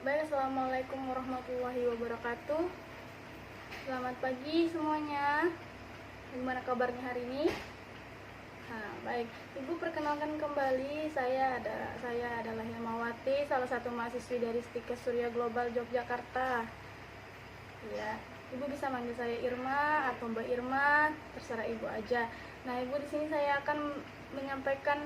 Baik, assalamualaikum warahmatullahi wabarakatuh. Selamat pagi semuanya. Gimana kabarnya hari ini? Baik, Ibu perkenalkan kembali. Saya adalah Hilmawati, salah satu mahasiswi dari Stikes Surya Global Yogyakarta. Ya, Ibu bisa manggil saya Irma atau Mbak Irma, terserah Ibu aja. Nah, Ibu di sini saya akan menyampaikan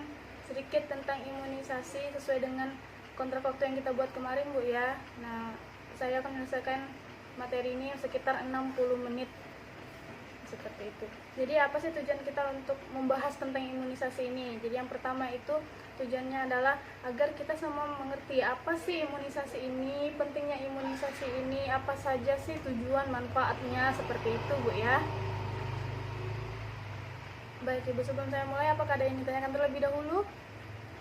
sedikit tentang imunisasi sesuai dengan kontrak waktu yang kita buat kemarin, Bu ya. Nah, saya akan menyelesaikan materi ini sekitar 60 menit seperti itu. Jadi apa sih tujuan kita untuk membahas tentang imunisasi ini? Jadi yang pertama itu tujuannya adalah agar kita semua mengerti apa sih imunisasi ini, pentingnya imunisasi ini, apa saja sih tujuan manfaatnya, seperti itu, Bu ya. Baik, Ibu, sebelum saya mulai, apakah ada yang ditanyakan terlebih dahulu?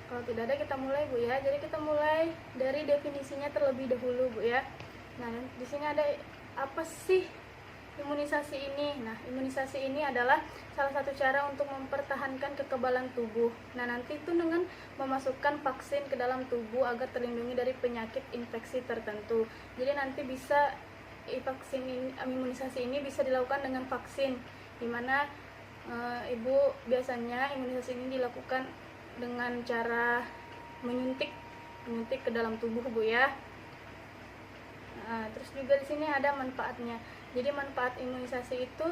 Kalau tidak ada, kita mulai, Bu ya. Jadi kita mulai dari definisinya terlebih dahulu, Bu ya. Nah, di sini ada apa sih imunisasi ini? Nah, imunisasi ini adalah salah satu cara untuk mempertahankan kekebalan tubuh. Nah, nanti itu dengan memasukkan vaksin ke dalam tubuh agar terlindungi dari penyakit infeksi tertentu. Jadi nanti bisa imunisasi ini bisa dilakukan dengan vaksin, dimana Ibu biasanya imunisasi ini dilakukan dengan cara menyuntik ke dalam tubuh, Bu ya. Terus juga di sini ada manfaatnya. Jadi manfaat imunisasi itu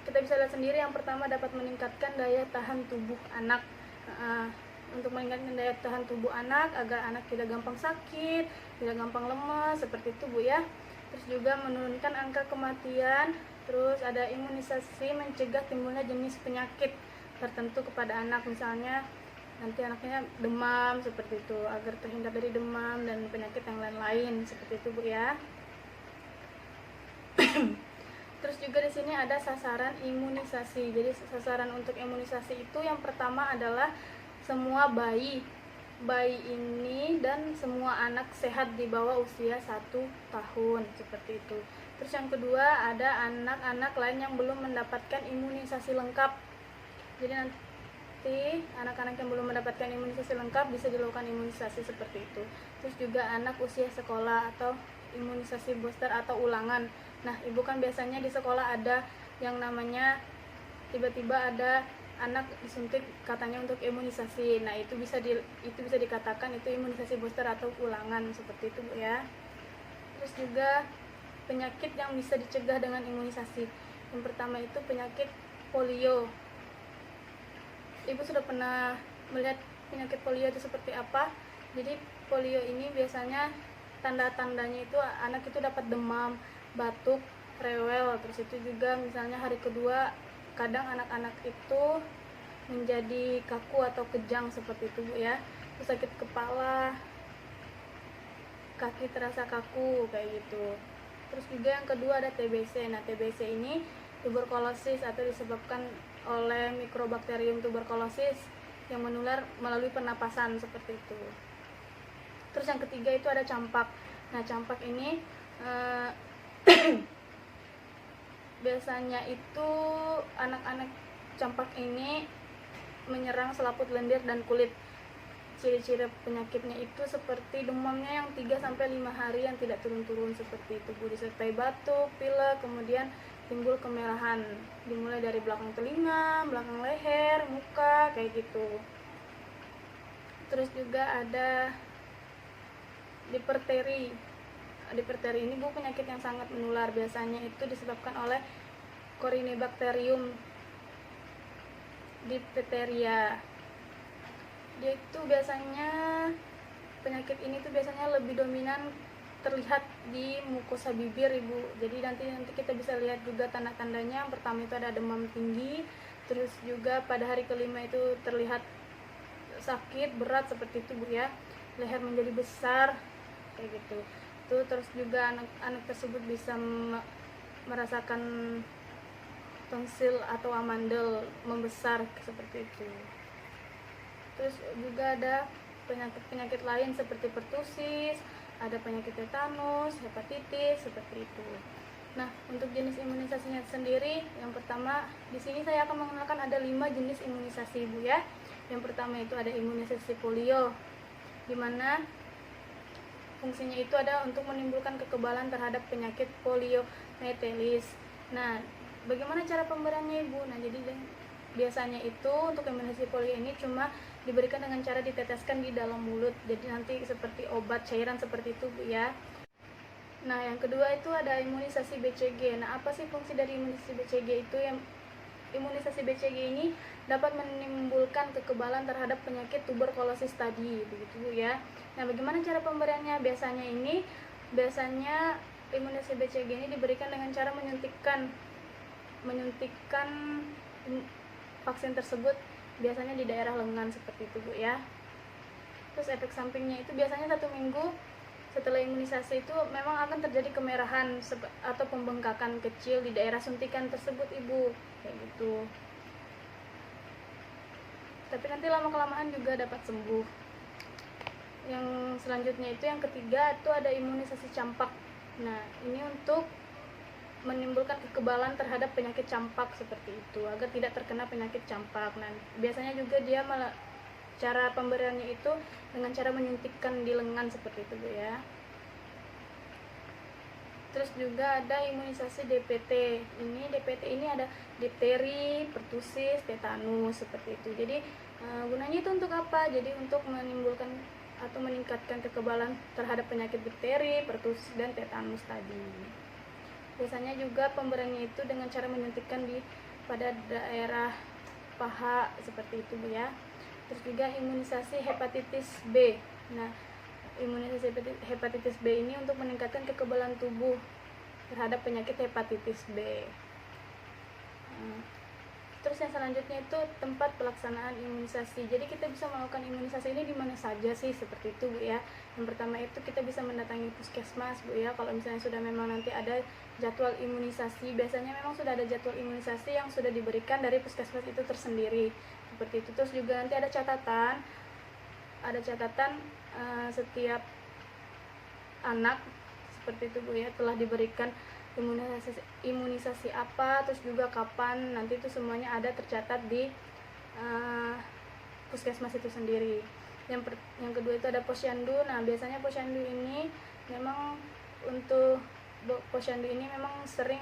kita bisa lihat sendiri. Yang pertama, dapat meningkatkan daya tahan tubuh anak. Untuk meningkatkan daya tahan tubuh anak agar anak tidak gampang sakit, tidak gampang lemas, seperti itu, Bu ya. Terus juga menurunkan angka kematian. Terus ada imunisasi mencegah timbulnya jenis penyakit tertentu kepada anak, misalnya nanti anaknya demam, seperti itu, agar terhindar dari demam dan penyakit yang lain-lain, seperti itu, Bu ya. Terus juga di sini ada sasaran imunisasi. Jadi sasaran untuk imunisasi itu yang pertama adalah semua bayi ini dan semua anak sehat di bawah usia 1 tahun, seperti itu. Terus yang kedua ada anak-anak lain yang belum mendapatkan imunisasi lengkap. Jadi nanti anak-anak yang belum mendapatkan imunisasi lengkap bisa dilakukan imunisasi seperti itu. Terus juga anak usia sekolah atau imunisasi booster atau ulangan. Nah, Ibu kan biasanya di sekolah ada yang namanya tiba-tiba ada anak disuntik katanya untuk imunisasi. Nah, itu bisa dikatakan itu imunisasi booster atau ulangan, seperti itu, Bu ya. Terus juga penyakit yang bisa dicegah dengan imunisasi. Yang pertama itu penyakit polio. Ibu sudah pernah melihat penyakit polio itu seperti apa? Jadi polio ini biasanya tanda-tandanya itu anak itu dapat demam, batuk, rewel. Terus itu juga misalnya hari kedua kadang anak-anak itu menjadi kaku atau kejang, seperti itu, Bu ya. Terus sakit kepala, kaki terasa kaku, kayak gitu. Terus juga yang kedua ada TBC. Nah, TBC ini tuberkulosis atau disebabkan oleh mikrobakterium tuberkulosis yang menular melalui pernapasan, seperti itu. Terus yang ketiga itu ada campak. Nah, campak ini biasanya itu anak-anak campak ini menyerang selaput lendir dan kulit. Ciri-ciri penyakitnya itu seperti demamnya yang 3-5 hari yang tidak turun-turun, seperti itu, Bu, disertai batuk, pilek, kemudian timbul kemerahan, dimulai dari belakang telinga, belakang leher, muka, kayak gitu. Terus juga ada difteri. Difteri ini, Bu, penyakit yang sangat menular. Biasanya itu disebabkan oleh Corynebacterium diphtheria. Dia itu biasanya penyakit ini tuh biasanya lebih dominan terlihat di mukosa bibir, Ibu. Jadi nanti kita bisa lihat juga tanda-tandanya. Yang pertama itu ada demam tinggi, terus juga pada hari kelima itu terlihat sakit berat, seperti itu, Bu ya. Leher menjadi besar, kayak gitu. Tuh, terus juga anak-anak tersebut bisa merasakan tonsil atau amandel membesar, seperti itu. Terus juga ada penyakit-penyakit lain seperti pertusis, ada penyakit tetanus, hepatitis, seperti itu. Nah, untuk jenis imunisasinya sendiri, yang pertama di sini saya akan mengenalkan ada 5 jenis imunisasi, Bu ya. Yang pertama itu ada imunisasi polio, di mana fungsinya itu ada untuk menimbulkan kekebalan terhadap penyakit poliomielitis. Nah, bagaimana cara pemberiannya Ibu? Nah, jadi biasanya itu untuk imunisasi polio ini cuma diberikan dengan cara diteteskan di dalam mulut. Jadi nanti seperti obat cairan seperti itu Bu ya. Nah, yang kedua itu ada imunisasi BCG. Nah, apa sih fungsi dari imunisasi BCG itu? Yang imunisasi BCG ini dapat menimbulkan kekebalan terhadap penyakit tuberkulosis tadi, begitu Bu ya. Nah, bagaimana cara pemberiannya? Biasanya imunisasi BCG ini diberikan dengan cara menyuntikkan vaksin tersebut biasanya di daerah lengan seperti itu Bu ya. Terus efek sampingnya itu biasanya 1 minggu setelah imunisasi itu memang akan terjadi kemerahan atau pembengkakan kecil di daerah suntikan tersebut Ibu, kayak gitu. Tapi nanti lama-kelamaan juga dapat sembuh. Yang selanjutnya itu yang ketiga itu ada imunisasi campak. Nah, ini untuk menimbulkan kekebalan terhadap penyakit campak seperti itu agar tidak terkena penyakit campak. Nah, biasanya juga dia cara pemberiannya itu dengan cara menyuntikkan di lengan seperti itu Bu ya. Terus juga ada imunisasi DPT. DPT ini ada difteri, pertusis, tetanus seperti itu. Jadi gunanya itu untuk apa? Jadi untuk menimbulkan atau meningkatkan kekebalan terhadap penyakit difteri, pertusis dan tetanus tadi. Biasanya juga pemberiannya itu dengan cara menyuntikkan pada daerah paha seperti itu Bu ya. Terus juga imunisasi hepatitis B. Nah, imunisasi hepatitis B ini untuk meningkatkan kekebalan tubuh terhadap penyakit hepatitis B. Terus yang selanjutnya itu tempat pelaksanaan imunisasi. Jadi kita bisa melakukan imunisasi ini di mana saja sih seperti itu Bu ya. Yang pertama itu kita bisa mendatangi puskesmas Bu ya. Kalau misalnya sudah memang nanti ada jadwal imunisasi, biasanya memang sudah ada jadwal imunisasi yang sudah diberikan dari puskesmas itu tersendiri. Seperti itu. Terus juga nanti ada catatan setiap anak seperti itu Bu ya telah diberikan imunisasi apa, terus juga kapan, nanti itu semuanya ada tercatat di puskesmas itu sendiri. Yang kedua itu ada posyandu. Nah, biasanya posyandu ini memang sering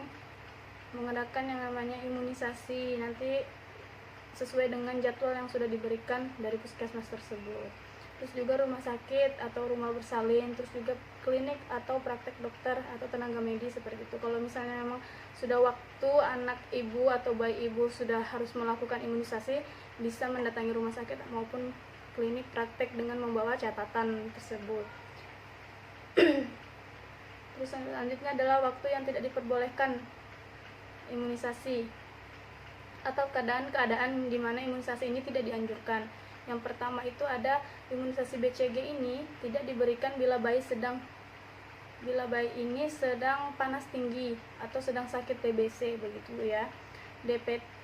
mengadakan yang namanya imunisasi nanti sesuai dengan jadwal yang sudah diberikan dari puskesmas tersebut. Terus juga rumah sakit atau rumah bersalin, terus juga klinik atau praktek dokter atau tenaga medis seperti itu. Kalau misalnya memang sudah waktu anak ibu atau bayi ibu sudah harus melakukan imunisasi, bisa mendatangi rumah sakit maupun klinik praktek dengan membawa catatan tersebut. Terus selanjutnya adalah waktu yang tidak diperbolehkan imunisasi atau keadaan-keadaan di mana imunisasi ini tidak dianjurkan. Yang pertama itu ada imunisasi BCG ini tidak diberikan bila bayi ini sedang panas tinggi atau sedang sakit TBC begitu ya.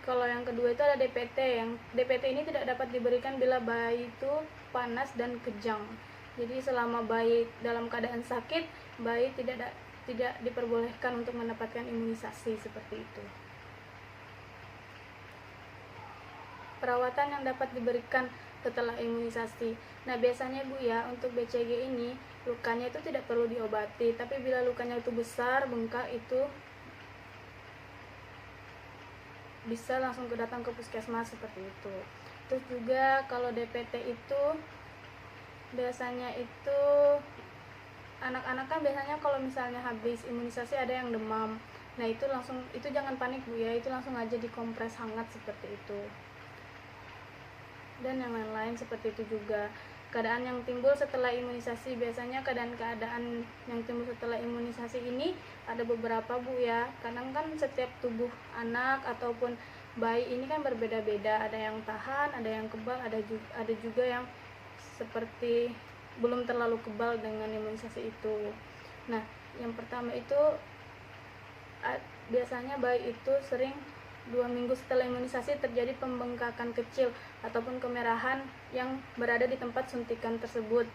Kalau yang kedua itu ada DPT. Yang DPT ini tidak dapat diberikan bila bayi itu panas dan kejang. Jadi selama bayi dalam keadaan sakit, bayi tidak diperbolehkan untuk mendapatkan imunisasi seperti itu. Perawatan yang dapat diberikan setelah imunisasi. Nah, biasanya Bu ya, untuk BCG ini lukanya itu tidak perlu diobati, tapi bila lukanya itu besar, bengkak, itu bisa langsung datang ke puskesmas seperti itu. Terus juga kalau DPT itu biasanya itu anak-anak kan biasanya kalau misalnya habis imunisasi ada yang demam. Nah, itu jangan panik Bu ya, itu langsung aja dikompres hangat seperti itu. Dan yang lain-lain seperti itu juga. Keadaan yang timbul setelah imunisasi, biasanya keadaan-keadaan yang timbul setelah imunisasi ini ada beberapa Bu ya. Kadang kan setiap tubuh anak ataupun bayi ini kan berbeda-beda, ada yang tahan, ada yang kebal, ada juga yang seperti belum terlalu kebal dengan imunisasi itu. Nah, yang pertama itu biasanya bayi itu sering 2 minggu setelah imunisasi terjadi pembengkakan kecil ataupun kemerahan yang berada di tempat suntikan tersebut.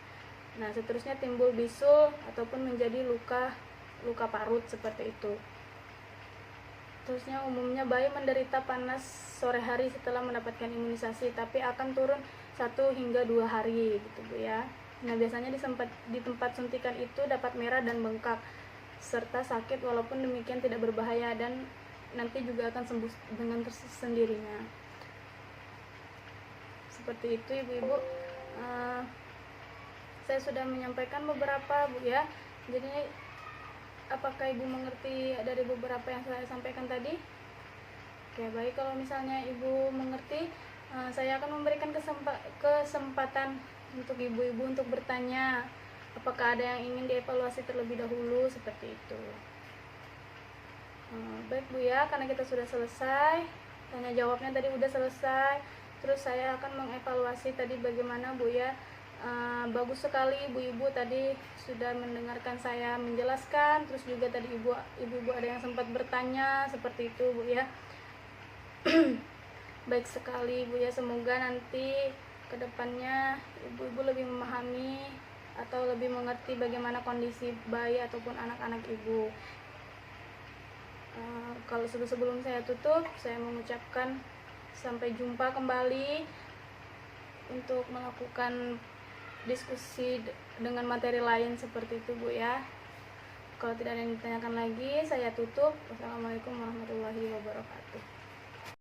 Nah, seterusnya timbul bisul ataupun menjadi luka parut seperti itu. Terusnya umumnya bayi menderita panas sore hari setelah mendapatkan imunisasi, tapi akan turun 1 hingga 2 hari gitu Bu ya. Nah, biasanya di tempat suntikan itu dapat merah dan bengkak serta sakit, walaupun demikian tidak berbahaya dan nanti juga akan sembuh dengan sendirinya. Seperti itu ibu-ibu. Saya sudah menyampaikan beberapa Bu ya. Jadi apakah ibu mengerti dari beberapa yang saya sampaikan tadi? Oke, baik, kalau misalnya ibu mengerti, saya akan memberikan kesempatan untuk ibu-ibu untuk bertanya apakah ada yang ingin dievaluasi terlebih dahulu, seperti itu. Baik Bu ya, karena kita sudah selesai, tanya jawabnya tadi udah selesai, terus saya akan mengevaluasi tadi bagaimana Bu ya. Bagus sekali ibu-ibu tadi sudah mendengarkan saya menjelaskan, terus juga tadi ibu-ibu ada yang sempat bertanya, seperti itu Bu ya. Baik sekali Bu ya, semoga nanti kedepannya ibu-ibu lebih memahami atau lebih mengerti bagaimana kondisi bayi ataupun anak-anak ibu. Kalau sebelum saya tutup, saya mengucapkan sampai jumpa kembali untuk melakukan diskusi dengan materi lain seperti itu Bu ya. Kalau tidak ada yang ditanyakan lagi, saya tutup. Wassalamualaikum warahmatullahi wabarakatuh.